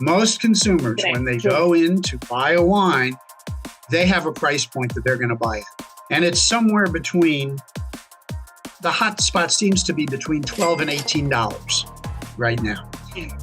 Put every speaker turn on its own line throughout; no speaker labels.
Most consumers,
Correct.
when they
True.
go in to buy a wine, they have a price point that they're going to buy it. And it's somewhere between, the hot spot seems to be between $12 and $18 right now.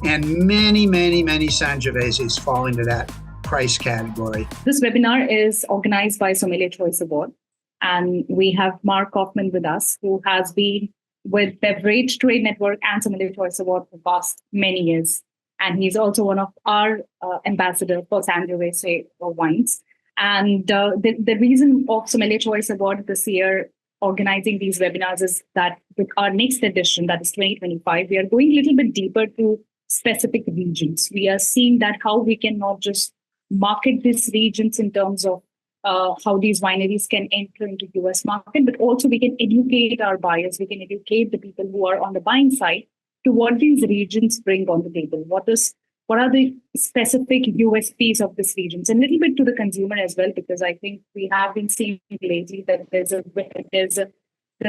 And many Sangioveses fall into that price category.
This webinar is organized by Sommeliers Choice Awards, and we have Marc Kauffman with us, who has been with Beverage Trade Network and Sommeliers Choice Award for the past many years. And he's also one of our ambassadors for Sangiovese wines. And the reason of Sommelier Choice Award this year organizing these webinars is that with our next edition, that is 2025, we are going a little bit deeper to specific regions. We are seeing that how we can not just market these regions in terms of how these wineries can enter into US market, but also we can educate our buyers, we can educate the people who are on the buying side to what these regions bring on the table. What are the specific USPs of these regions, and a little bit to the consumer as well, because I think we have been seeing lately that there's a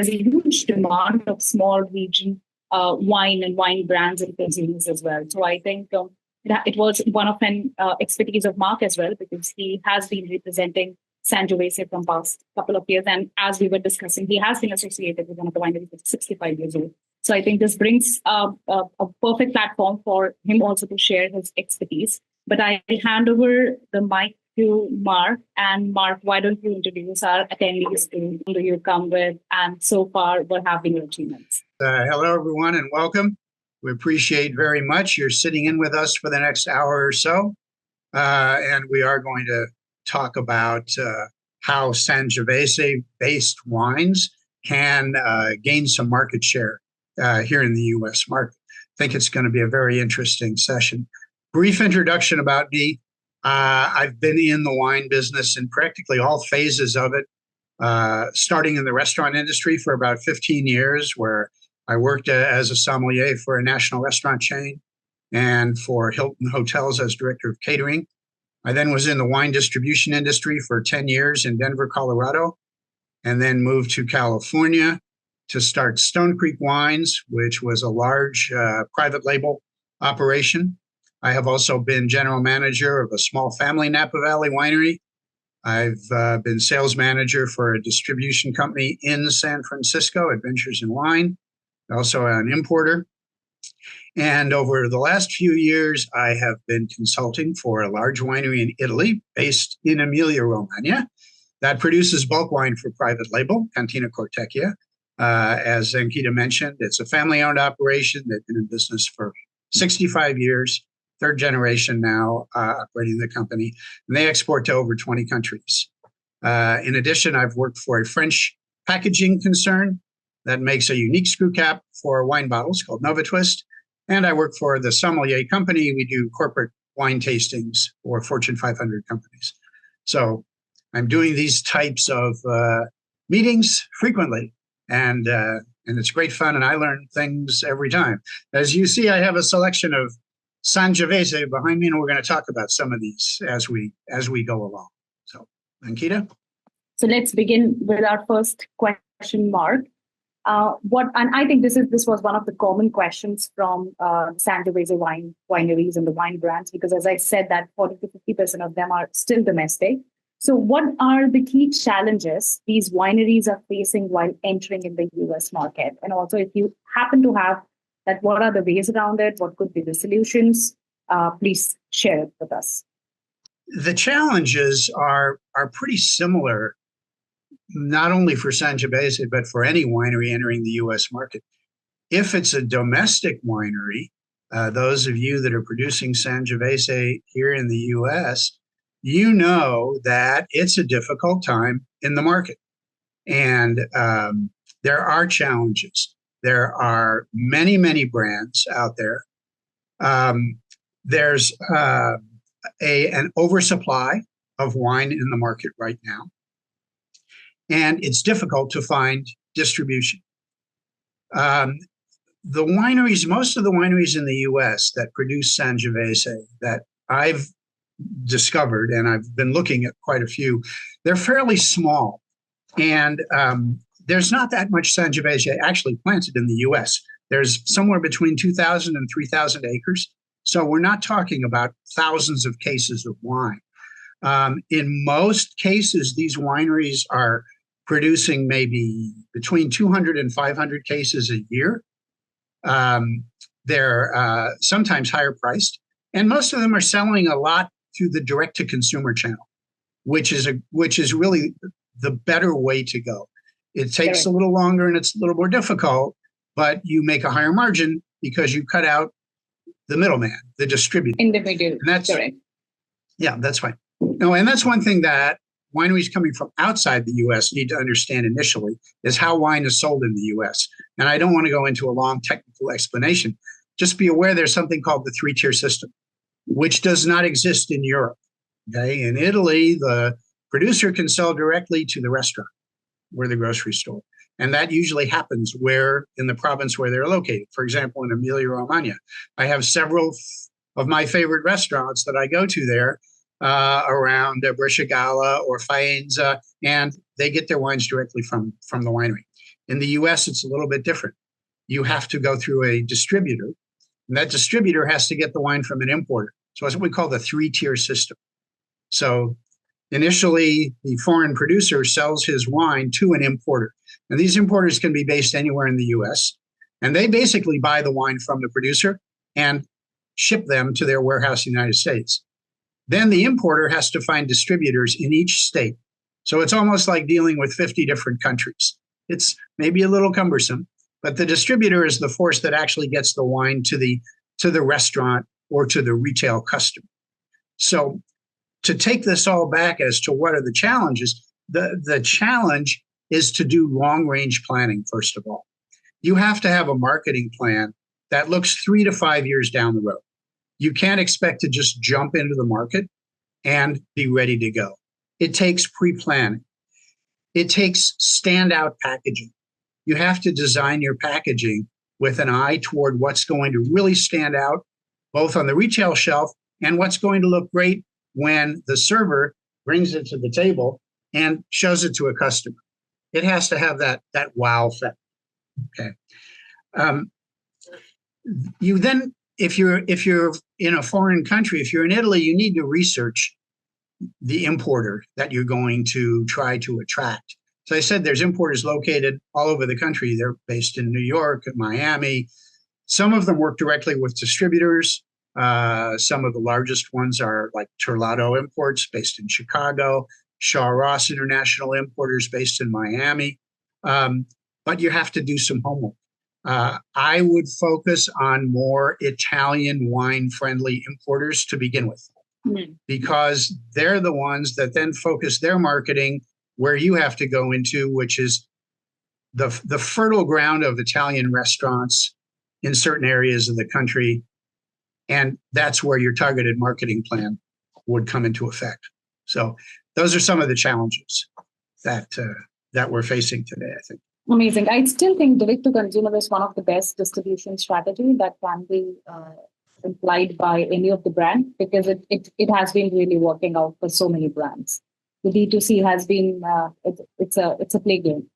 huge demand of small region wine and wine brands and consumers as well. So I think it was one of an expertise of Marc as well, because he has been representing Sangiovese from past couple of years, and as we were discussing, he has been associated with one of the wineries that's 65 years old. So I think this brings a perfect platform for him also to share his expertise. But I hand over the mic to Marc. And Marc, why don't you introduce our attendees to who do you come with, and so far, what have been your achievements?
Hello, everyone, and welcome. We appreciate very much you're sitting in with us for the next hour or so. And we are going to talk about how Sangiovese-based wines can gain some market share here in the U.S. market. I think it's going to be a very interesting session. Brief introduction about me. I've been in the wine business in practically all phases of it, starting in the restaurant industry for about 15 years, where I worked as a sommelier for a national restaurant chain and for Hilton Hotels as director of catering. I then was in the wine distribution industry for 10 years in Denver, Colorado, and then moved to California to start Stone Creek Wines, which was a large private label operation. I have also been general manager of a small family Napa Valley winery. I've been sales manager for a distribution company in San Francisco, Adventures in Wine, also an importer. And over the last few years, I have been consulting for a large winery in Italy based in Emilia-Romagna that produces bulk wine for private label, Cantina Cortecchia. As Ankita mentioned, it's a family-owned operation. They've been in business for 65 years, third generation now operating the company, and they export to over 20 countries. In addition, I've worked for a French packaging concern that makes a unique screw cap for wine bottles called NovaTwist, and I work for the Sommelier Company. We do corporate wine tastings for Fortune 500 companies. So I'm doing these types of meetings frequently. And it's great fun, and I learn things every time. As you see, I have a selection of Sangiovese behind me, and we're going to talk about some of these as we go along. So, Ankita?
So let's begin with our first question, Marc. And I think this was one of the common questions from Sangiovese wineries and the wine brands, because as I said, that 40 to 50% of them are still domestic. So what are the key challenges these wineries are facing while entering in the US market? And also, if you happen to have that, what are the ways around it? What could be the solutions? Please share it with us.
The challenges are pretty similar, not only for Sangiovese, but for any winery entering the US market. If it's a domestic winery, those of you that are producing Sangiovese here in the US, you know that it's a difficult time in the market. And there are challenges. There are many brands out there. There's an oversupply of wine in the market right now. And it's difficult to find distribution. Most of the wineries in the US that produce Sangiovese that I've discovered, and I've been looking at quite a few, they're fairly small. And there's not that much Sangiovese actually planted in the US. There's somewhere between 2,000 and 3,000 acres So we're not talking about thousands of cases of wine. In most cases, these wineries are producing maybe between 200 and 500 cases a year. They're sometimes higher priced, and most of them are selling a lot through the direct-to-consumer channel, which is really the better way to go. It takes a little longer and it's a little more difficult, but you make a higher margin because you cut out the middleman, the distributor.
Individual.
And that's
correct.
Yeah, that's fine. No, and that's one thing that wineries coming from outside the U.S. need to understand initially is how wine is sold in the U.S. And I don't want to go into a long technical explanation. Just be aware there's something called the three-tier system, which does not exist in Europe. Okay, in Italy, the producer can sell directly to the restaurant or the grocery store. And that usually happens in the province where they're located. For example, in Emilia-Romagna, I have several of my favorite restaurants that I go to there around Brescia or Faenza, and they get their wines directly from the winery. In the US, it's a little bit different. You have to go through a distributor, and that distributor has to get the wine from an importer. So that's what we call the three-tier system. So initially, the foreign producer sells his wine to an importer. And these importers can be based anywhere in the US. And they basically buy the wine from the producer and ship them to their warehouse in the United States. Then the importer has to find distributors in each state. So it's almost like dealing with 50 different countries. It's maybe a little cumbersome, but the distributor is the force that actually gets the wine to the restaurant or to the retail customer. So to take this all back as to what are the challenges, the challenge is to do long-range planning, first of all. You have to have a marketing plan that looks 3 to 5 years down the road. You can't expect to just jump into the market and be ready to go. It takes pre-planning. It takes standout packaging. You have to design your packaging with an eye toward what's going to really stand out, both on the retail shelf and what's going to look great when the server brings it to the table and shows it to a customer. It has to have that wow effect. Okay. You then, if you're in a foreign country, if you're in Italy, you need to research the importer that you're going to try to attract. So I said there's importers located all over the country. They're based in New York, Miami. Some of them work directly with distributors. Some of the largest ones are like Terlato Imports, based in Chicago, Shaw Ross International Importers, based in Miami. But you have to do some homework. I would focus on more Italian wine-friendly importers to begin with, because they're the ones that then focus their marketing where you have to go into, which is the fertile ground of Italian restaurants in certain areas of the country. And that's where your targeted marketing plan would come into effect. So those are some of the challenges that we're facing today, I think.
Amazing. I still think direct to consumer is one of the best distribution strategy that can be implied by any of the brand, because it has been really working out for so many brands. The D2C has been it's a play game.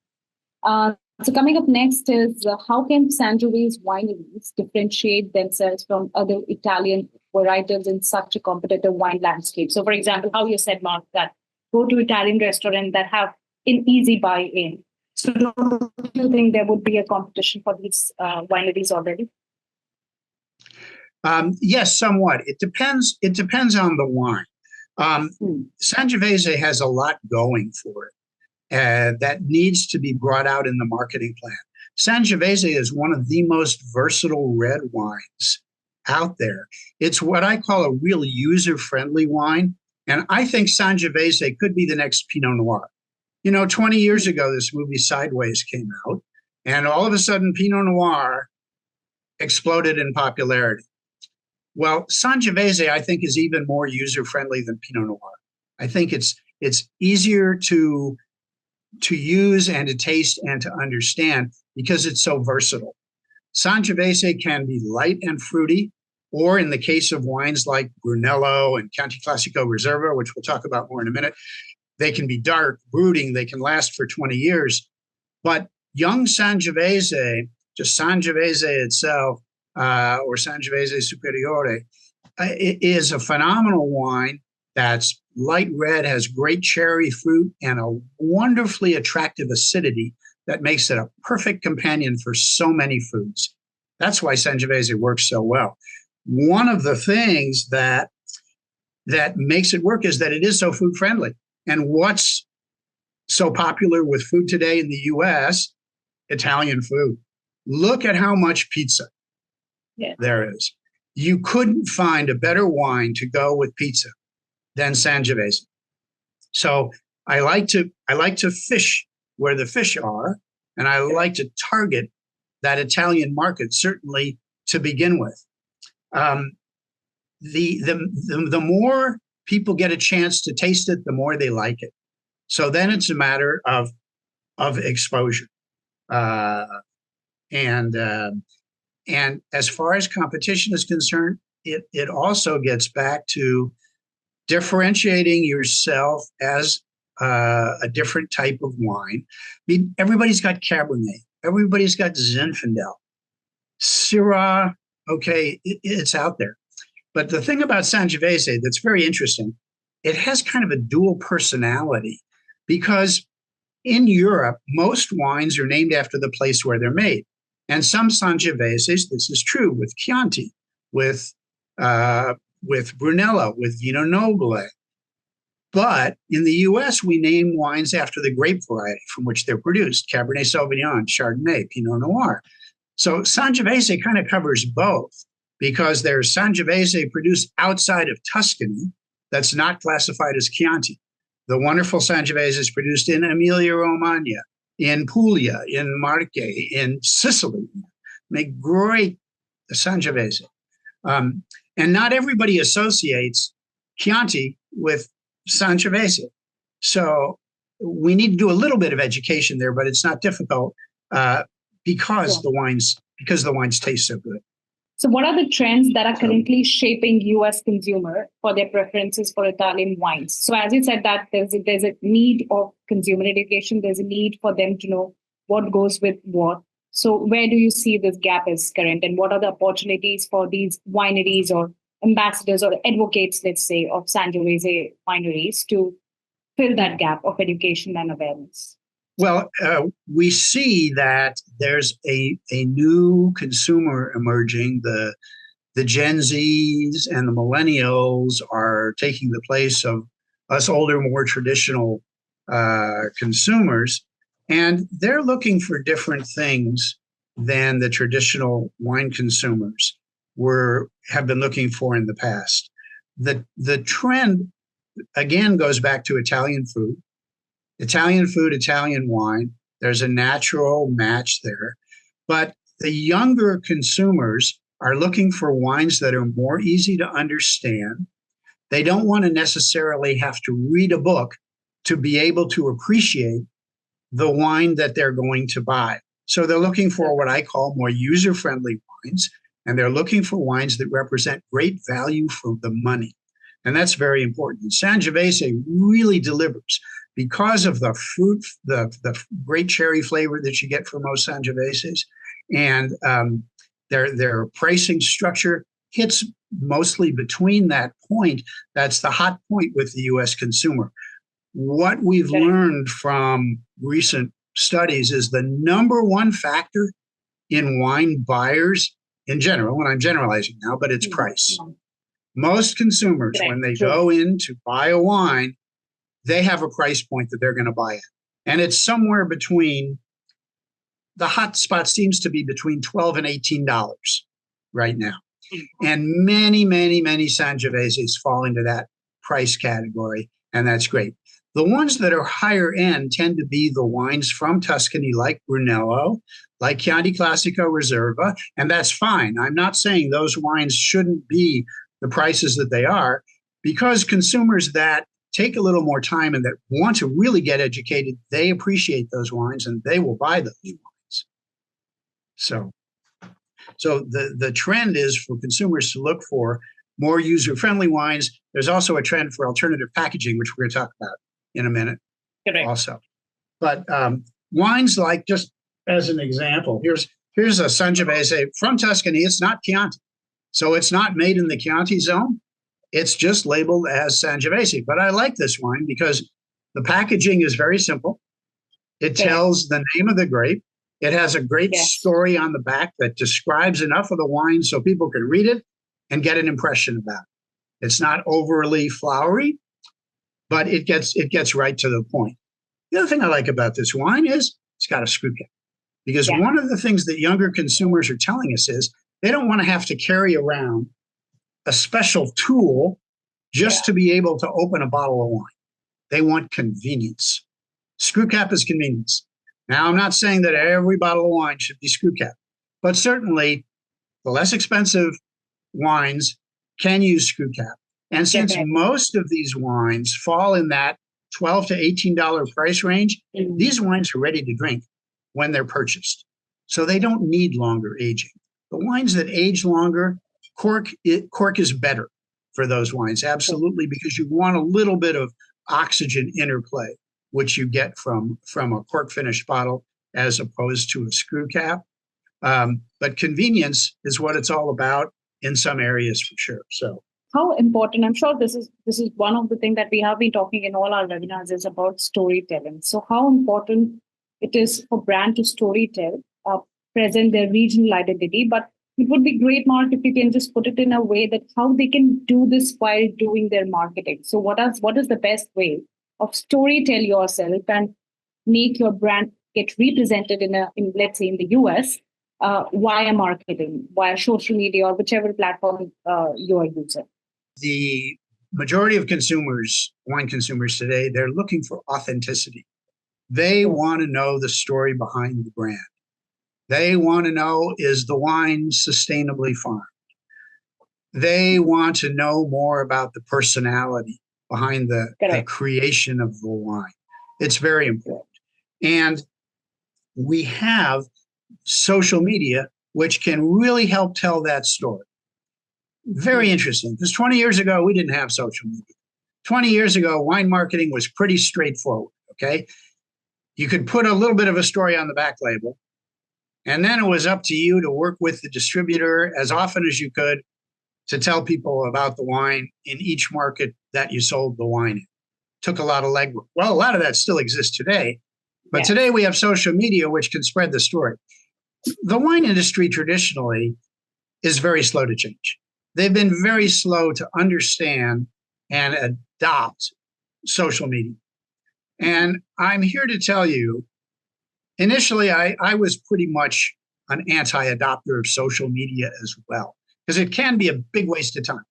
So coming up next is how can Sangiovese wineries differentiate themselves from other Italian varietals in such a competitive wine landscape? So, for example, how you said, Mark, that go to Italian restaurant that have an easy buy-in. So, do you think there would be a competition for these wineries already?
Yes, somewhat. It depends. It depends on the wine. Sangiovese has a lot going for it that needs to be brought out in the marketing plan. Sangiovese is one of the most versatile red wines out there. It's what I call a real user-friendly wine, and I think Sangiovese could be the next Pinot Noir. 20 years ago, this movie Sideways came out, and all of a sudden, Pinot Noir exploded in popularity. Well, Sangiovese, I think, is even more user-friendly than Pinot Noir. I think it's easier to use and to taste and to understand because it's so versatile. Sangiovese can be light and fruity, or in the case of wines like Brunello and Chianti Classico Reserva, which we'll talk about more in a minute, they can be dark, brooding, they can last for 20 years. But young Sangiovese, just Sangiovese itself, or Sangiovese Superiore, it is a phenomenal wine that's light red, has great cherry fruit, and a wonderfully attractive acidity that makes it a perfect companion for so many foods. That's why Sangiovese works so well. One of the things that makes it work is that it is so food friendly. And what's so popular with food today in the US? Italian food. Look at how much pizza there is. You couldn't find a better wine to go with pizza than Sangiovese. So I like to fish where the fish are, and I like to target that Italian market, certainly to begin with. The more people get a chance to taste it, the more they like it. So then it's a matter of exposure. And as far as competition is concerned, it also gets back to differentiating yourself as a different type of wine. I mean, everybody's got Cabernet. Everybody's got Zinfandel. Syrah, okay, it's out there. But the thing about Sangiovese that's very interesting, it has kind of a dual personality, because in Europe, most wines are named after the place where they're made. And some Sangioveses, this is true with Chianti, with Brunello, with Vino Nobile. But in the US, we name wines after the grape variety from which they're produced: Cabernet Sauvignon, Chardonnay, Pinot Noir. So Sangiovese kind of covers both, because there's Sangiovese produced outside of Tuscany that's not classified as Chianti. The wonderful Sangiovese is produced in Emilia-Romagna, in Puglia, in Marche, in Sicily. Make great Sangiovese. And not everybody associates Chianti with Sangiovese. So we need to do a little bit of education there, but it's not difficult because the wines taste so good.
So what are the trends that are currently shaping US consumer for their preferences for Italian wines? So as you said, that there's a need of consumer education. There's a need for them to know what goes with what. So where do you see this gap is current, and what are the opportunities for these wineries or ambassadors or advocates, let's say, of Sangiovese wineries to fill that gap of education and awareness?
Well, we see that there's a new consumer emerging. The Gen Zs and the millennials are taking the place of us older, more traditional consumers, and they're looking for different things than the traditional wine consumers have been looking for in the past. The trend, again, goes back to Italian food, Italian wine. There's a natural match there. But the younger consumers are looking for wines that are more easy to understand. They don't want to necessarily have to read a book to be able to appreciate the wine that they're going to buy. So they're looking for what I call more user-friendly wines, and they're looking for wines that represent great value for the money. And that's very important. Sangiovese really delivers because of the fruit, the great cherry flavor that you get from most Sangioveses, and their pricing structure hits mostly between that point. That's the hot point with the U.S. consumer. What we've learned from recent studies is the number one factor in wine buyers in general, and I'm generalizing now, but it's price. Most consumers, when they go in to buy a wine, they have a price point that they're going to buy it. And it's somewhere between, the hot spot seems to be between $12 and $18 right now. And many, many, many Sangioveses fall into that price category, and that's great. The ones that are higher end tend to be the wines from Tuscany, like Brunello, like Chianti Classico Reserva, and that's fine. I'm not saying those wines shouldn't be the prices that they are, because consumers that take a little more time and that want to really get educated, they appreciate those wines and they will buy those wines. So the trend is for consumers to look for more user-friendly wines. There's also a trend for alternative packaging, which we're going to talk about in a minute also. But wines like, just as an example, here's a Sangiovese from Tuscany. It's not Chianti. So it's not made in the Chianti zone. It's just labeled as Sangiovese. But I like this wine because the packaging is very simple. It tells the name of the grape. It has a great story on the back that describes enough of the wine so people can read it and get an impression about it. It's not overly flowery, but it gets right to the point. The other thing I like about this wine is it's got a screw cap. Because one of the things that younger consumers are telling us is they don't want to have to carry around a special tool just to be able to open a bottle of wine. They want convenience. Screw cap is convenience. Now, I'm not saying that every bottle of wine should be screw cap, but certainly the less expensive wines can use screw cap. And since most of these wines fall in that $12 to $18 price range, these wines are ready to drink when they're purchased. So they don't need longer aging. The wines that age longer, cork is better for those wines, absolutely, because you want a little bit of oxygen interplay, which you get from a cork finished bottle as opposed to a screw cap. But convenience is what it's all about in some areas for sure. So
how important, I'm sure this is one of the things that we have been talking in all our webinars is about storytelling. So how important it is for brand to storytell, present their regional identity. But it would be great, Mark, if you can just put it in a way that how they can do this while doing their marketing. So what is the best way of storytell yourself and make your brand get represented in let's say in the US via marketing, via social media or whichever platform you are using?
The majority of consumers, wine consumers today, they're looking for authenticity. They want to know the story behind the brand. They want to know, is the wine sustainably farmed? They want to know more about the personality behind the creation of the wine. It's very important. And we have social media, which can really help tell that story. Very interesting, because 20 years ago, we didn't have social media. 20 years ago, wine marketing was pretty straightforward, okay? You could put a little bit of a story on the back label, and then it was up to you to work with the distributor as often as you could to tell people about the wine in each market that you sold the wine in. Took a lot of legwork. Well, a lot of that still exists today, but today we have social media, which can spread the story. The wine industry traditionally is very slow to change. They've been very slow to understand and adopt social media. And I'm here to tell you, initially, I was pretty much an anti-adopter of social media as well, because it can be a big waste of time.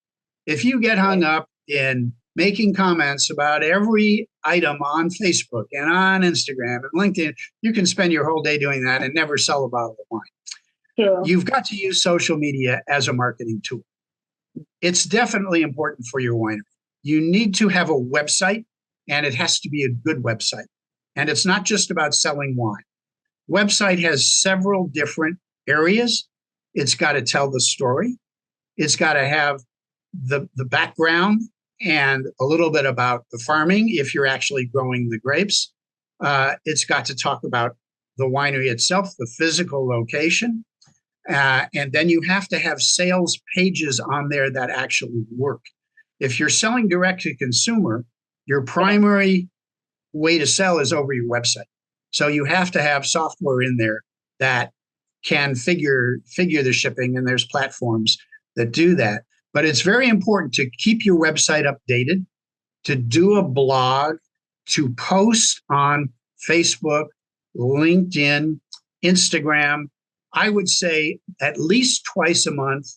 If you get hung up in making comments about every item on Facebook and on Instagram and LinkedIn, you can spend your whole day doing that and never sell a bottle of wine. Sure. You've got to use social media as a marketing tool. It's definitely important for your winery. You need to have a website, and it has to be a good website. And it's not just about selling wine. Website has several different areas. It's got to tell the story. It's got to have the background and a little bit about the farming if you're actually growing the grapes. It's got to talk about the winery itself, the physical location. And then you have to have sales pages on there that actually work. If you're selling direct to consumer, your primary way to sell is over your website. So you have to have software in there that can figure the shipping, and there's platforms that do that. But it's very important to keep your website updated, to do a blog, to post on Facebook, LinkedIn, Instagram. I would say at least twice a month,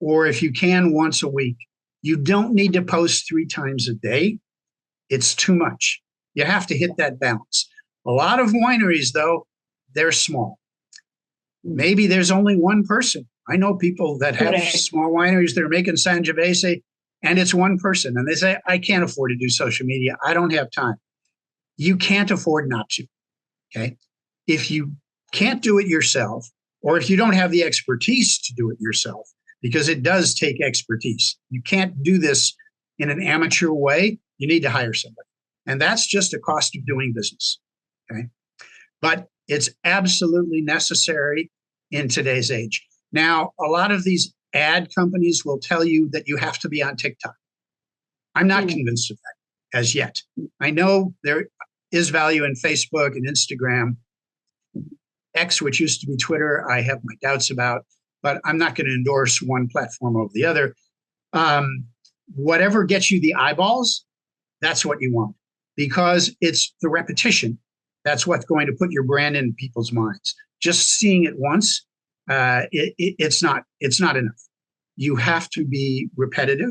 or if you can, once a week. You don't need to post 3 times a day. It's too much. You have to hit that balance. A lot of wineries, though, they're small. Maybe there's only one person. I know people that have small wineries that are making Sangiovese, and it's one person. And they say, I can't afford to do social media. I don't have time. You can't afford not to, okay? If you can't do it yourself, or if you don't have the expertise to do it yourself, because it does take expertise. You can't do this in an amateur way. You need to hire somebody. And that's just a cost of doing business, okay? But it's absolutely necessary in today's age. Now, a lot of these ad companies will tell you that you have to be on TikTok. I'm not convinced of that as yet. I know there is value in Facebook and Instagram. X, which used to be Twitter, I have my doubts about, but I'm not going to endorse one platform over the other. Whatever gets you the eyeballs, that's what you want, because it's the repetition. That's what's going to put your brand in people's minds. Just seeing it once, it's not enough. You have to be repetitive,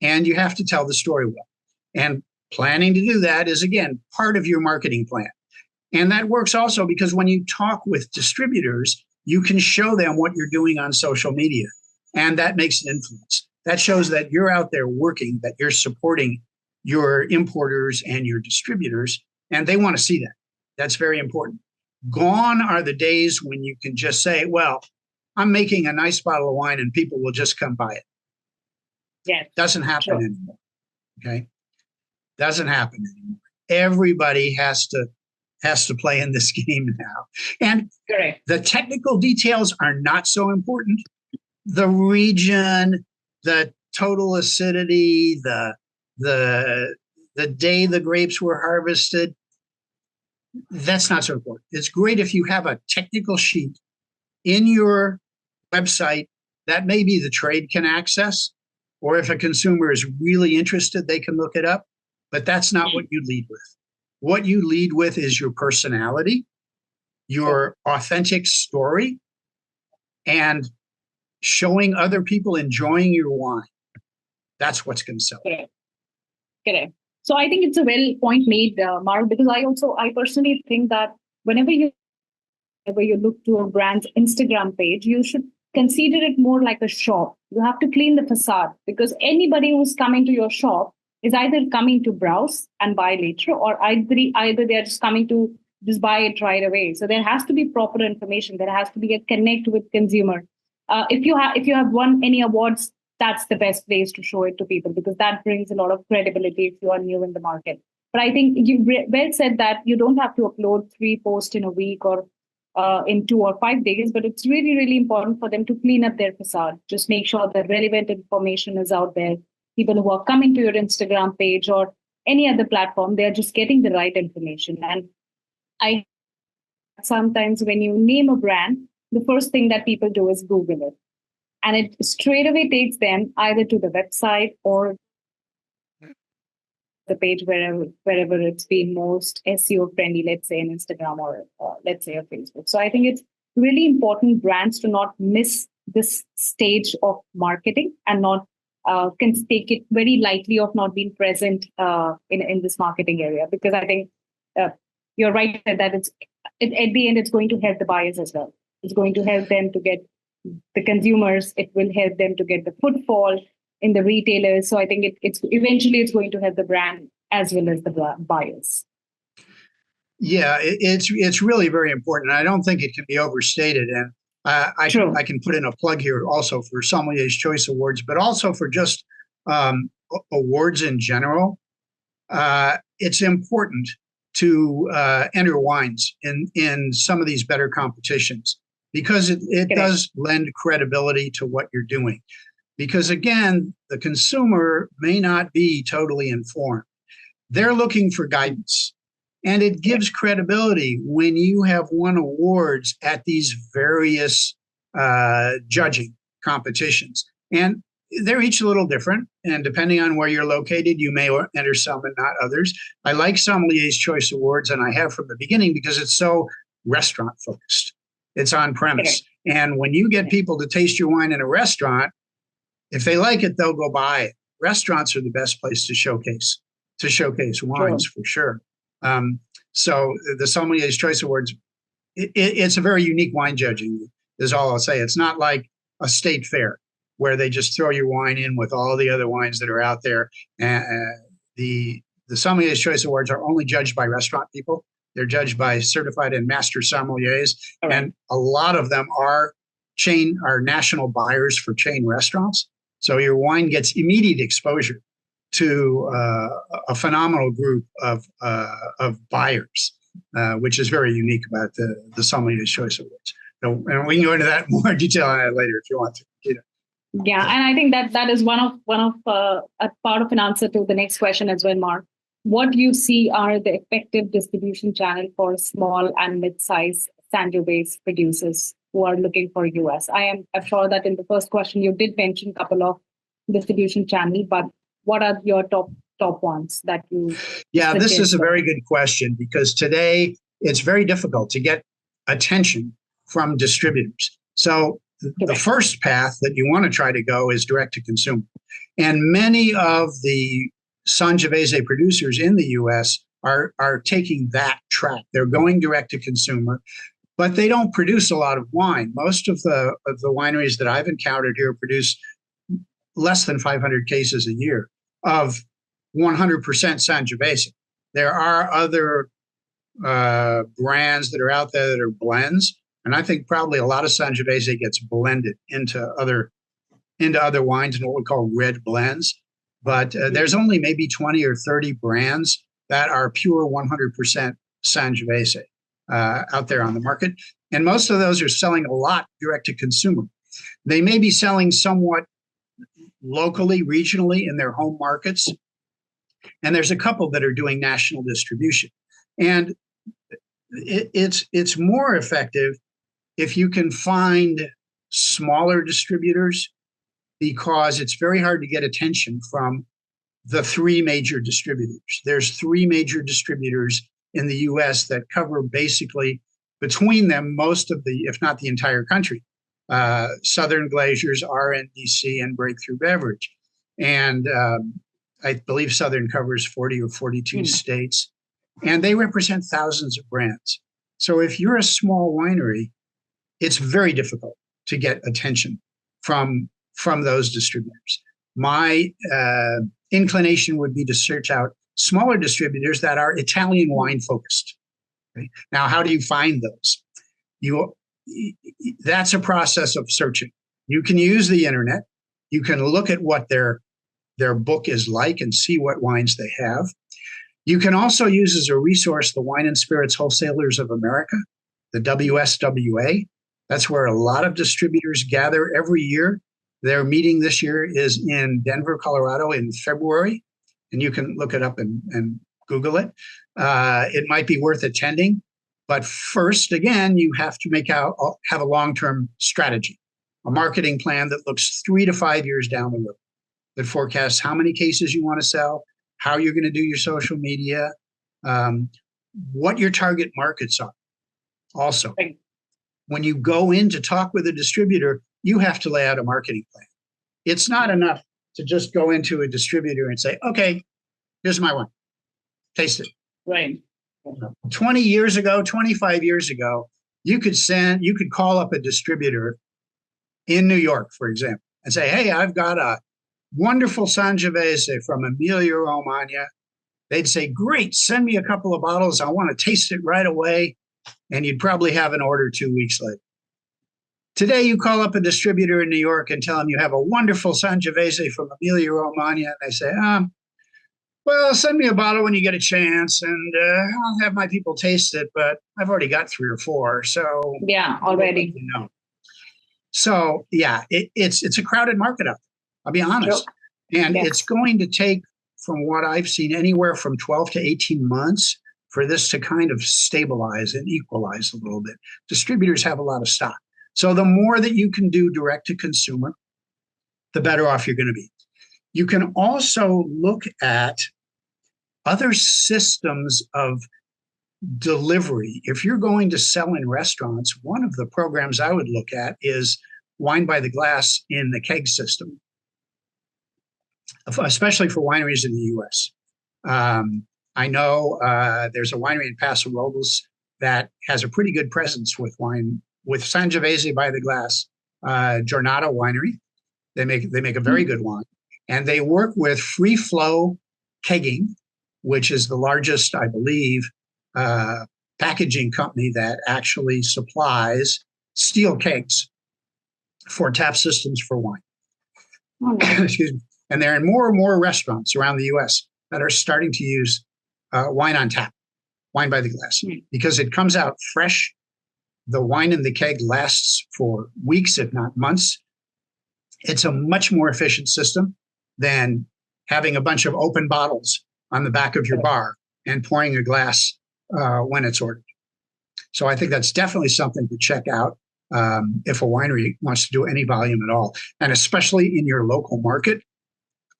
and you have to tell the story well. And planning to do that is, again, part of your marketing plan. And that works also because when you talk with distributors, you can show them what you're doing on social media, and that makes an influence. That shows that you're out there working, that you're supporting your importers and your distributors, and they want to see that. That's very important. Gone are the days when you can just say, well, I'm making a nice bottle of wine and people will just come buy it.
Yeah,
doesn't happen anymore. Okay. Doesn't happen anymore. Everybody has to play in this game now. And
correct.
The technical details are not so important. The region, the total acidity, the day the grapes were harvested, that's not so important. It's great if you have a technical sheet in your website that maybe the trade can access, or if a consumer is really interested, they can look it up, but that's not what you lead with. What you lead with is your personality, your authentic story, and showing other people enjoying your wine. That's what's going to sell.
Correct. So I think it's a well point made, Mark, because I personally think that whenever you look to a brand's Instagram page, you should consider it more like a shop. You have to clean the facade, because anybody who's coming to your shop is either coming to browse and buy later, or either they're just coming to just buy it right away. So there has to be proper information. There has to be a connect with consumer. If you have won any awards, that's the best place to show it to people, because that brings a lot of credibility if you are new in the market. But I think you well said that you don't have to upload 3 posts in a week or in 2 or 5 days, but it's really, really important for them to clean up their facade. Just make sure the relevant information is out there. People who are coming to your Instagram page or any other platform, they're just getting the right information. And I sometimes when you name a brand, the first thing that people do is Google it. And it straight away takes them either to the website or the page wherever it's been most SEO friendly, let's say in Instagram or let's say a Facebook. So I think it's really important brands to not miss this stage of marketing and not can take it very lightly of not being present in this marketing area, because I think you're right that at the end it's going to help the buyers as well. It's going to help them to get the consumers. It will help them to get the footfall in the retailers. So I think it's going to help the brand as well as the buyers.
Yeah, it's really very important. I don't think it can be overstated. And I can put in a plug here also for Sommeliers Choice Awards, but also for just awards in general. It's important to enter wines in some of these better competitions, because it does lend credibility to what you're doing. Because again, the consumer may not be totally informed. They're looking for guidance. And it gives credibility when you have won awards at these various judging competitions. And they're each a little different. And depending on where you're located, you may enter some and not others. I like Sommeliers Choice Awards, and I have from the beginning, because it's so restaurant focused. It's on premise. And when you get people to taste your wine in a restaurant, if they like it, they'll go buy it. Restaurants are the best place to showcase wines for sure. So the Sommeliers Choice Awards, it's a very unique wine judging, is all I'll say. It's not like a state fair where they just throw your wine in with all the other wines that are out there. The Sommeliers Choice Awards are only judged by restaurant people. They're judged by certified and master sommeliers. Right. And a lot of them are national buyers for chain restaurants. So your wine gets immediate exposure to a phenomenal group of buyers, which is very unique about the Sommeliers Choice Awards. And we can go into that more detail on that later if you want to.
Yeah, and I think that is one of a part of an answer to the next question as well, Mark. What do you see are the effective distribution channel for small and mid-sized Sangiovese producers who are looking for US? I'm sure that in the first question you did mention a couple of distribution channel, but what are your top ones that you
Yeah, this is
suggest?
a very good question because today it's very difficult to get attention from distributors. So the first path that you want to try to go is direct to consumer. And many of the Sangiovese producers in the US are taking that track. They're going direct to consumer, but they don't produce a lot of wine. Most of the wineries that I've encountered here produce less than 500 cases a year of 100% Sangiovese. There are other brands that are out there that are blends, and I think probably a lot of Sangiovese gets blended into other wines and what we call red blends. But there's only maybe 20 or 30 brands that are pure 100% Sangiovese out there on the market, and most of those are selling a lot direct to consumer. They may be selling somewhat locally, regionally in their home markets, and there's a couple that are doing national distribution. And it's more effective if you can find smaller distributors, because it's very hard to get attention from the three major distributors. There's three major distributors in the US that cover basically between them most of the, if not the entire country. Southern Glazers, RNDC, and Breakthrough Beverage. And I believe Southern covers 40 or 42 states, and they represent thousands of brands. So if you're a small winery, it's very difficult to get attention from those distributors. My inclination would be to search out smaller distributors that are Italian wine focused. Okay? Now, how do you find those? That's a process of searching. You can use the internet. You can look at what their book is like and see what wines they have. You can also use as a resource the Wine and Spirits Wholesalers of America, the WSWA. That's where a lot of distributors gather every year. Their meeting this year is in Denver, Colorado in February, and you can look it up and Google it. It might be worth attending, but first, again, you have to have a long-term strategy, a marketing plan that looks 3 to 5 years down the road, that forecasts how many cases you want to sell, how you're going to do your social media, what your target markets are. Also, when you go in to talk with a distributor, you have to lay out a marketing plan. It's not enough to just go into a distributor and say, okay, here's my wine, taste it.
Right.
20 years ago, 25 years ago, you could call up a distributor in New York, for example, and say, hey, I've got a wonderful Sangiovese from Emilia-Romagna. They'd say, great, send me a couple of bottles. I want to taste it right away. And you'd probably have an order 2 weeks later. Today, you call up a distributor in New York and tell them you have a wonderful Sangiovese from Emilia-Romagna. And they say, well, send me a bottle when you get a chance, and I'll have my people taste it, but I've already got 3 or 4. So
yeah, already.
So yeah, it's a crowded market out there, I'll be honest. Sure. And it's going to take, from what I've seen, anywhere from 12 to 18 months for this to kind of stabilize and equalize a little bit. Distributors have a lot of stock. So the more that you can do direct to consumer, the better off you're going to be. You can also look at other systems of delivery. If you're going to sell in restaurants, one of the programs I would look at is wine by the glass in the keg system, especially for wineries in the US. I know there's a winery in Paso Robles that has a pretty good presence with wine, with Sangiovese by the glass, Giornata Winery. They make a very good wine. And they work with Free Flow Kegging, which is the largest, I believe, packaging company that actually supplies steel kegs for tap systems for wine. Excuse me. And they're in more and more restaurants around the US that are starting to use wine on tap, wine by the glass, because it comes out fresh. The wine in the keg lasts for weeks, if not months. It's a much more efficient system than having a bunch of open bottles on the back of your bar and pouring a glass when it's ordered. So I think that's definitely something to check out if a winery wants to do any volume at all, and especially in your local market.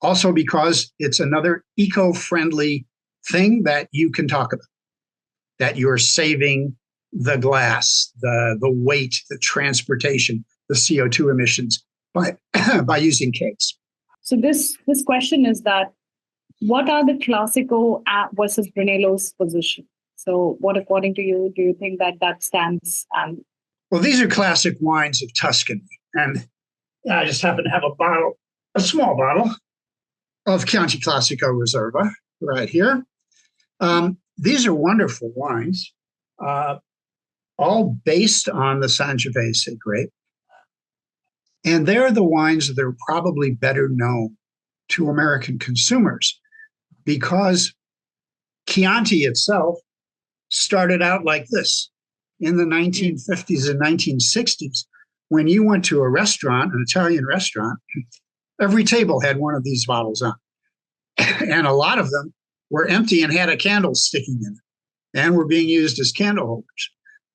Also because it's another eco-friendly thing that you can talk about, that you're saving the glass, the weight, the transportation, the CO2 emissions by by using kegs.
So this question is that what are the Classico versus Brunello's position? So what, according to you, do you think that stands?
Well, these are classic wines of Tuscany, and I just happen to have a small bottle of Chianti Classico Reserva right here. These are wonderful wines, all based on the Sangiovese grape. And they're the wines that are probably better known to American consumers because Chianti itself started out like this in the 1950s and 1960s. When you went to a restaurant, an Italian restaurant, every table had one of these bottles on. And a lot of them were empty and had a candle sticking in it and were being used as candle holders.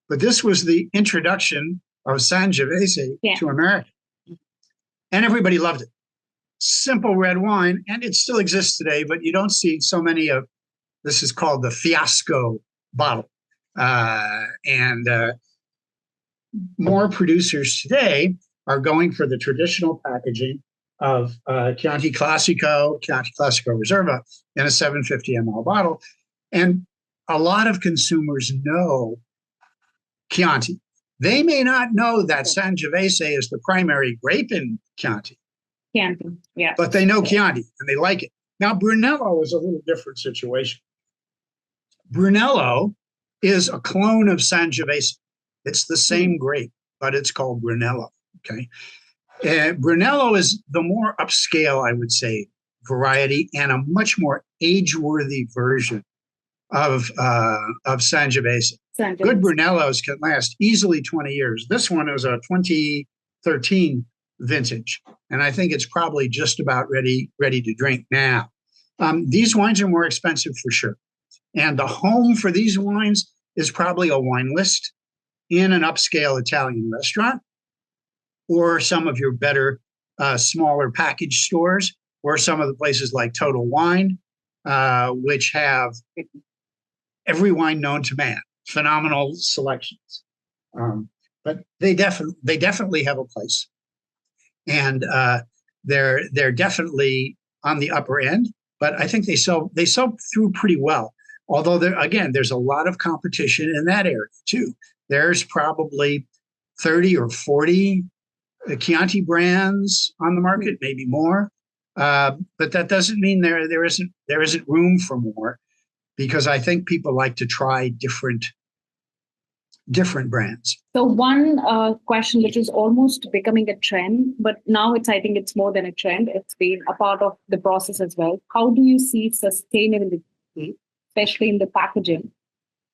But this was the introduction of Sangiovese to America. And everybody loved it. Simple red wine, and it still exists today, but you don't see so many of, this is called the fiasco bottle. More producers today are going for the traditional packaging of Chianti Classico Reserva in a 750 ml bottle. And a lot of consumers know Chianti. They may not know that Sangiovese is the primary grape in Chianti.
Chianti, yeah.
But they know Chianti and they like it. Now, Brunello is a little different situation. Brunello is a clone of Sangiovese. It's the same grape, but it's called Brunello, okay? Brunello is the more upscale, I would say, variety and a much more age-worthy version of Sangiovese. Good Brunellos can last easily 20 years. This one is a 2013 vintage, and I think it's probably just about ready to drink now. These wines are more expensive for sure. And the home for these wines is probably a wine list in an upscale Italian restaurant, or some of your better, smaller package stores, or some of the places like Total Wine, which have every wine known to man, phenomenal selections. But they definitely have a place, and they're definitely on the upper end. But I think they sell through pretty well. Although there's a lot of competition in that area too. There's probably 30 or 40 Chianti brands on the market, maybe more. But that doesn't mean there isn't room for more, because I think people like to try different brands.
So one question which is almost becoming a trend, but now I think it's more than a trend. It's been a part of the process as well. How do you see sustainability, especially in the packaging,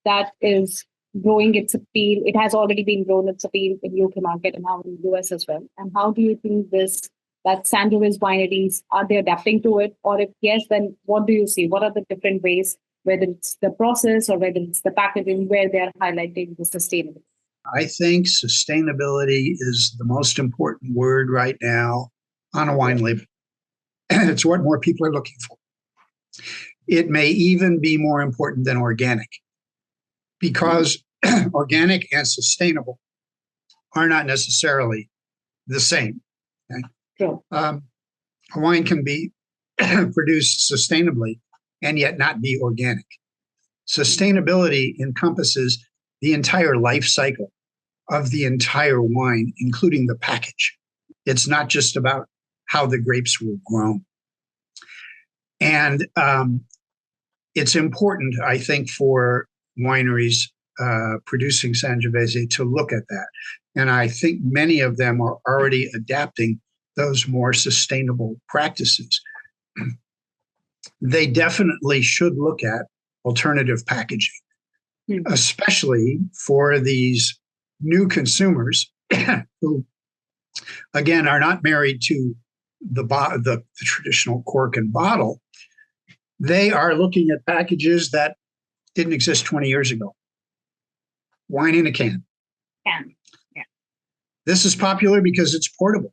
that is growing its appeal? It has already been grown its appeal in the UK market and now in the US as well. And how do you think that Sangiovese wineries, are they adapting to it? Or if yes, then what do you see? What are the different ways, whether it's the process or whether it's the packaging, where they're highlighting the sustainability?
I think sustainability is the most important word right now on a wine label. It's what more people are looking for. It may even be more important than organic, because organic and sustainable are not necessarily the same. Okay?
Sure.
A wine can be produced sustainably and yet not be organic. Sustainability encompasses the entire life cycle of the entire wine, including the package. It's not just about how the grapes were grown. And it's important, I think, for wineries producing Sangiovese to look at that. And I think many of them are already adapting those more sustainable practices. They definitely should look at alternative packaging, especially for these new consumers who again, are not married to the traditional cork and bottle. They are looking at packages that didn't exist 20 years ago. Wine in a can.
Can. Yeah.
This is popular because it's portable.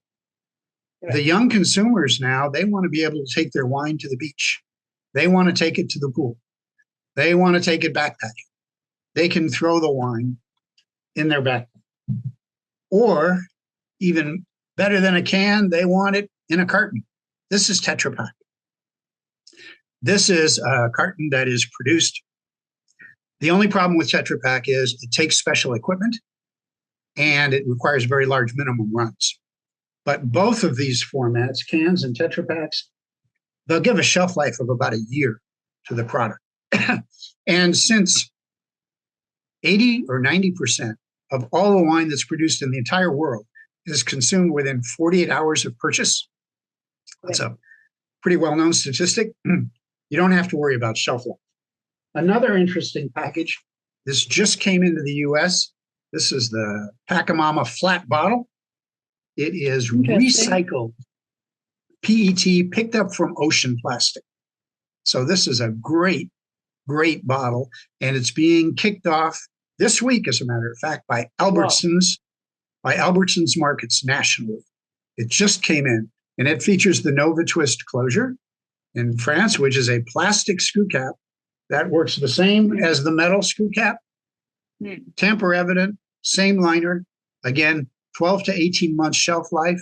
Right.
The young consumers now, they want to be able to take their wine to the beach. They want to take it to the pool. They want to take it backpacking. They can throw the wine in their backpack. Or even better than a can, they want it in a carton. This is Tetra Pak. This is a carton that is produced. The only problem with Tetra Pak is it takes special equipment and it requires very large minimum runs. But both of these formats, cans and Tetra Paks, they'll give a shelf life of about a year to the product. And since 80 or 90% of all the wine that's produced in the entire world is consumed within 48 hours of purchase, that's a pretty well-known statistic. You don't have to worry about shelf life. Another interesting package, this just came into the US. This is the Pacamama flat bottle. It is recycled PET picked up from ocean plastic. So this is a great, great bottle. And it's being kicked off this week, as a matter of fact, by Albertsons, markets nationally. It just came in, and it features the Nova Twist closure in France, which is a plastic screw cap that works the same as the metal screw cap. Tamper evident, same liner. Again, 12 to 18 months shelf life.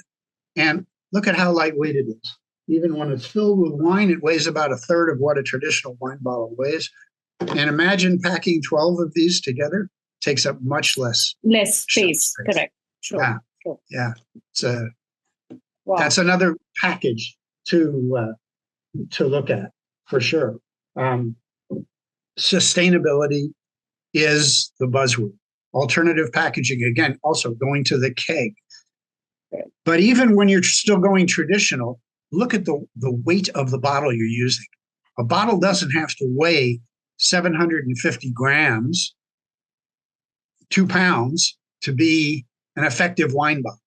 And look at how lightweight it is. Even when it's filled with wine, it weighs about a third of what a traditional wine bottle weighs. And imagine packing 12 of these together, takes up much less
space. Correct. Sure.
Yeah.
Sure.
Yeah. So that's another package to look at for sure. Sustainability is the buzzword. Alternative packaging, again, also going to the keg. But even when you're still going traditional, look at the weight of the bottle you're using. A bottle doesn't have to weigh 750 grams, 2 pounds, to be an effective wine bottle.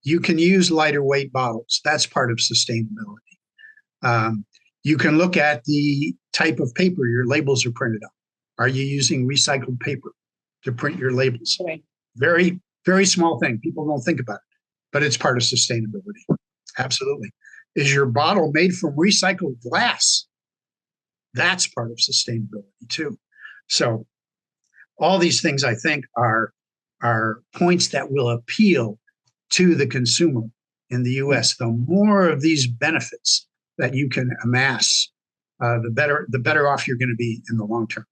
You can use lighter weight bottles. That's part of sustainability. You can look at the type of paper your labels are printed on. Are you using recycled paper to print your labels?
Right.
Very, very small thing. People don't think about it, but it's part of sustainability. Absolutely. Is your bottle made from recycled glass? That's part of sustainability too. So all these things, I think, are points that will appeal to the consumer in the US. The more of these benefits that you can amass, the better off you're going to be in the long term.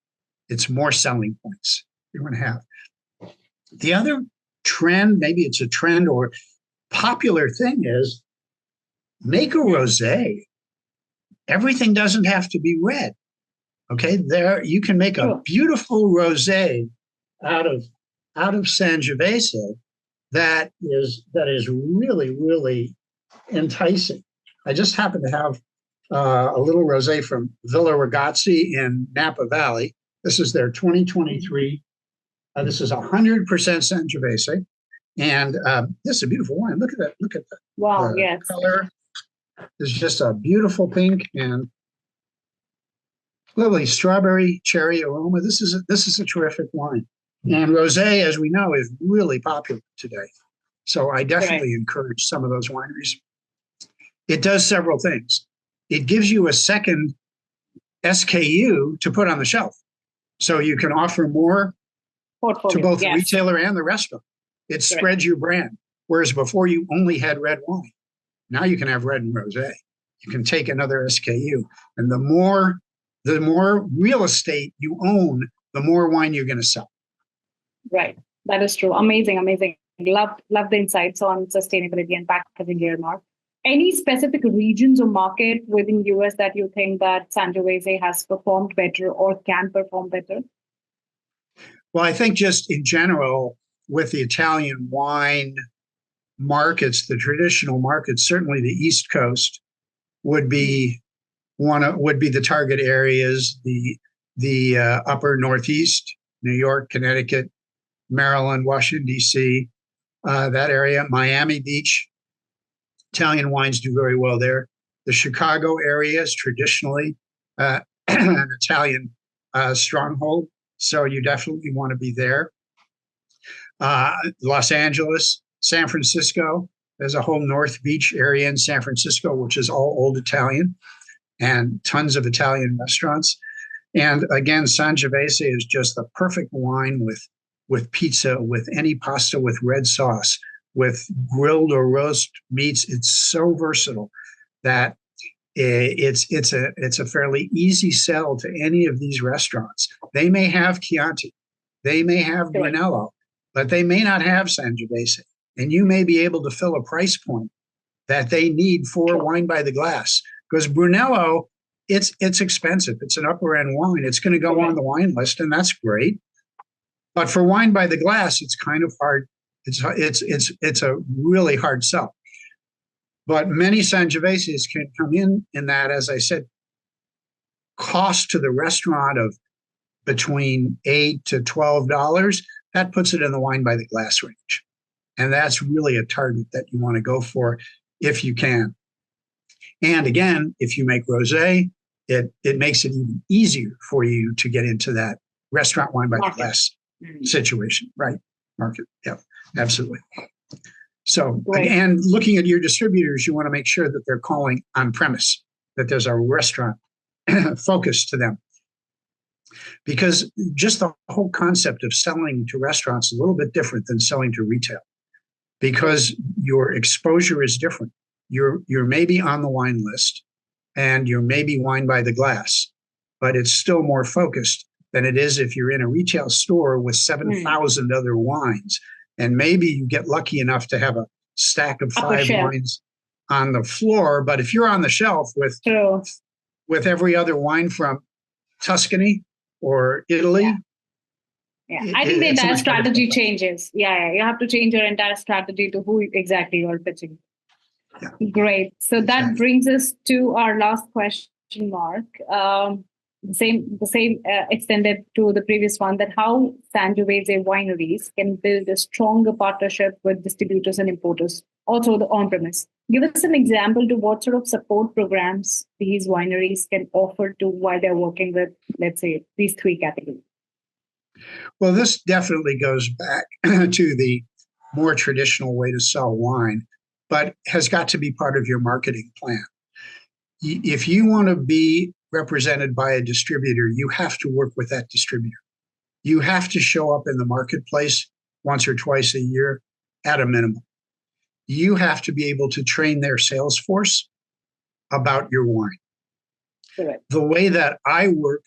It's more selling points you're going to have. The other trend, maybe it's a trend or popular thing, is make a rosé. Everything doesn't have to be red. Okay, there you can make a beautiful rosé out of Sangiovese that is really, really enticing. I just happen to have a little rosé from Villa Ragazzi in Napa Valley. This is their 2023. This is 100% Sangiovese, and this is a beautiful wine. Look at that! Look at that!
Wow! Yes.
Color is just a beautiful pink and lovely strawberry cherry aroma. This is a terrific wine. And rosé, as we know, is really popular today. So I definitely encourage some of those wineries. It does several things. It gives you a second SKU to put on the shelf. So you can offer more to both the retailer and the restaurant. It spreads your brand. Whereas before you only had red wine. Now you can have red and rosé. You can take another SKU. And the more real estate you own, the more wine you're going to sell.
Right. That is true. Amazing. Love the insights on sustainability and packaging here, Marc. Any specific regions or market within US that you think that Sangiovese has performed better or can perform better?
Well, I think just in general, with the Italian wine markets, the traditional markets, certainly the East Coast would be the target areas. The upper Northeast, New York, Connecticut, Maryland, Washington, D.C., that area. Miami Beach, Italian wines do very well there. The Chicago area is traditionally an Italian stronghold, so you definitely want to be there. Los Angeles, San Francisco. There's a whole North Beach area in San Francisco, which is all old Italian and tons of Italian restaurants. And again, Sangiovese is just the perfect wine with pizza, with any pasta with red sauce, with grilled or roast meats. It's so versatile that it's a fairly easy sell to any of these restaurants. They may have Chianti, they may have Brunello, but they may not have Sangiovese. And you may be able to fill a price point that they need for wine by the glass. Because Brunello, it's expensive. It's an upper end wine. It's going to go on the wine list, and that's great. But for wine by the glass, it's kind of hard. It's a really hard sell. But many Sangioveses can come in that, as I said, cost to the restaurant of between $8 to $12. That puts it in the wine by the glass range. And that's really a target that you want to go for if you can. And again, if you make rosé, it makes it even easier for you to get into that restaurant wine by the glass situation, right? Market, yeah, absolutely. So, and looking at your distributors, you want to make sure that they're calling on premise, that there's a restaurant focus to them. Because just the whole concept of selling to restaurants is a little bit different than selling to retail, because your exposure is different. You're maybe on the wine list and you're maybe wine by the glass, but it's still more focused than it is if you're in a retail store with 7,000 other wines. And maybe you get lucky enough to have a stack of 5 wines on the floor. But if you're on the shelf with every other wine from Tuscany or Italy.
I think the entire strategy changes. You have to change your entire strategy to who exactly you're pitching. Great. So that brings us to our last question, Mark. The same extended to the previous one, that how Sangiovese wineries can build a stronger partnership with distributors and importers, also the on-premise. Give us an example to what sort of support programs these wineries can offer to while they're working with, let's say, these 3 categories.
Well, this definitely goes back to the more traditional way to sell wine, but has got to be part of your marketing plan. If you want to be represented by a distributor, you have to work with that distributor. You have to show up in the marketplace once or twice a year at a minimum. You have to be able to train their sales force about your wine.
Correct.
The way that I work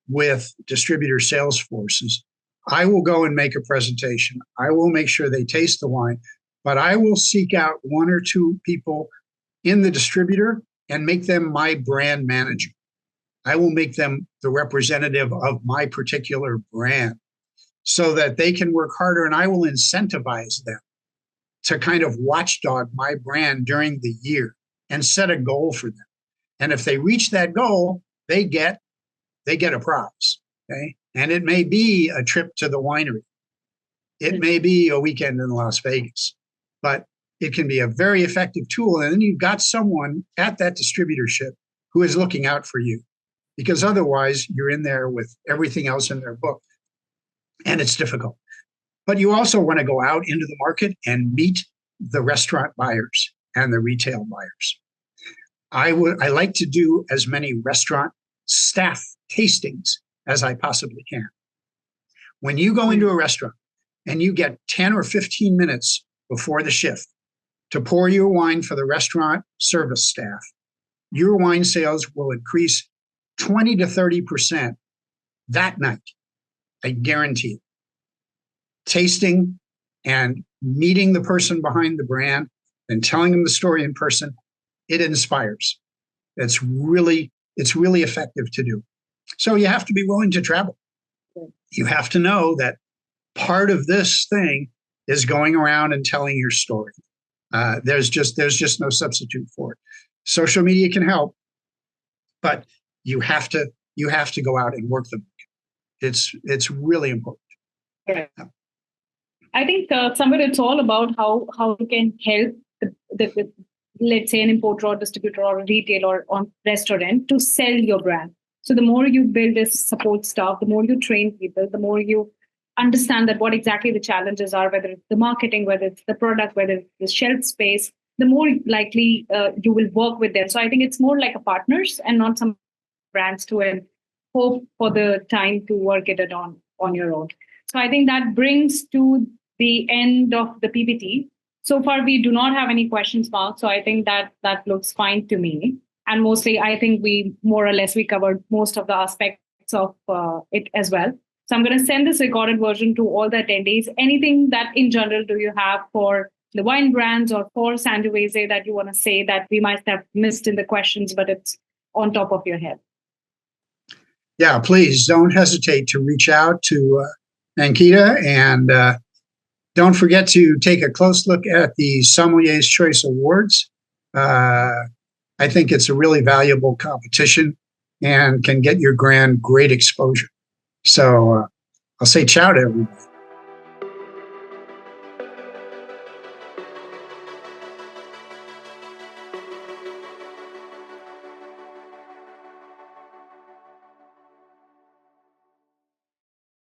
with distributor sales forces, I will go and make a presentation. I will make sure they taste the wine, but I will seek out 1 or 2 people in the distributor and make them my brand manager. I will make them the representative of my particular brand so that they can work harder, and I will incentivize them to kind of watchdog my brand during the year and set a goal for them. And if they reach that goal, they get a prize. Okay. And it may be a trip to the winery. It may be a weekend in Las Vegas, but it can be a very effective tool. And then you've got someone at that distributorship who is looking out for you, because otherwise you're in there with everything else in their book and it's difficult. But you also want to go out into the market and meet the restaurant buyers and the retail buyers. I like to do as many restaurant staff tastings as I possibly can. When you go into a restaurant and you get 10 or 15 minutes before the shift to pour your wine for the restaurant service staff, your wine sales will increase 20 to 30% that night. I guarantee it. Tasting and meeting the person behind the brand and telling them the story in person, it inspires. It's really effective to do. So you have to be willing to travel. You have to know that part of this thing is going around and telling your story. There's just no substitute for it. Social media can help, but you have to go out and work them. It's really important.
Yeah. I think somewhere it's all about how you can help the let's say an importer or distributor or a retailer or on restaurant to sell your brand. So the more you build this support staff, the more you train people, the more you understand that what exactly the challenges are, whether it's the marketing, whether it's the product, whether it's the shelf space, the more likely you will work with them. So I think it's more like a partners and not some brands to and hope for the time to work it on your own. So I think that brings to the end of the PPT. So far, we do not have any questions marked. So I think that looks fine to me. And mostly, I think we more or less we covered most of the aspects of it as well. So I'm going to send this recorded version to all the attendees. Anything that in general do you have for the wine brands or for Sangiovese that you want to say that we might have missed in the questions, but it's on top of your head?
Yeah, please don't hesitate to reach out to Ankita, and don't forget to take a close look at the Sommeliers Choice Awards. I think it's a really valuable competition and can get your brand great exposure. So I'll say ciao to everyone.